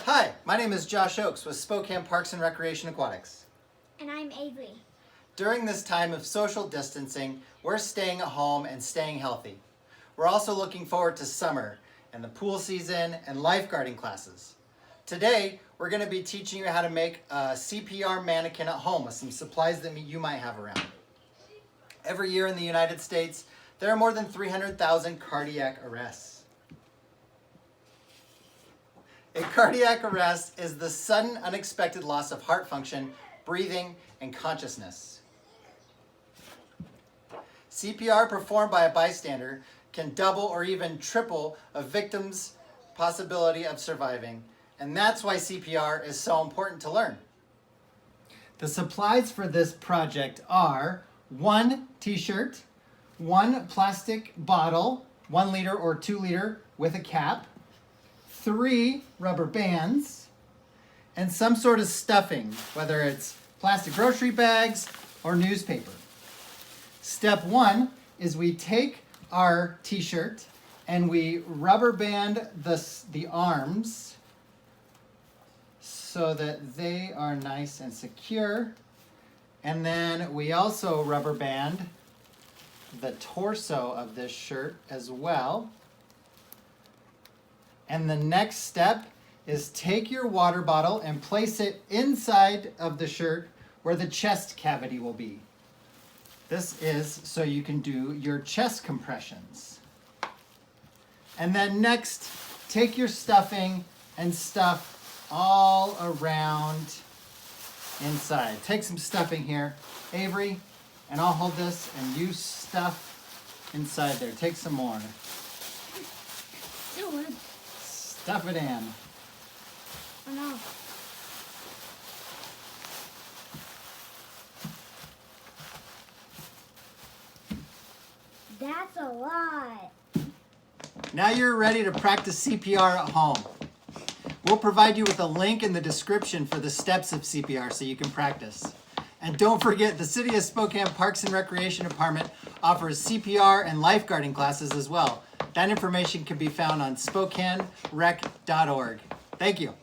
Hi, my name is Josh Oakes with Spokane Parks and Recreation Aquatics. And I'm Avery. During this time of social distancing, we're staying at home and staying healthy. We're also looking forward to summer and the pool season and lifeguarding classes. Today, we're going to be teaching you how to make a CPR mannequin at home with some supplies that you might have around. Every year in the United States, there are more than 300,000 cardiac arrests. A cardiac arrest is the sudden, unexpected loss of heart function, breathing, and consciousness. CPR performed by a bystander can double or even triple a victim's possibility of surviving, and that's why CPR is so important to learn. The supplies for this project are 1 t-shirt, 1 plastic bottle, 1 liter or 2 liter with a cap, 3 rubber bands, and some sort of stuffing, whether it's plastic grocery bags or newspaper. Step 1 is we take our t-shirt and we rubber band the arms so that they are nice and secure. And then we also rubber band the torso of this shirt as well. And the next step is take your water bottle and place it inside of the shirt where the chest cavity will be. This is so you can do your chest compressions. And then next, take your stuffing and stuff all around inside. Take some stuffing here, Avery, and I'll hold this and you stuff inside there. Take some more. Stuff it in. Oh no. That's a lot. Now you're ready to practice CPR at home. We'll provide you with a link in the description for the steps of CPR so you can practice. And don't forget, the City of Spokane Parks and Recreation Department offers CPR and lifeguarding classes as well. That information can be found on SpokaneRec.org. Thank you.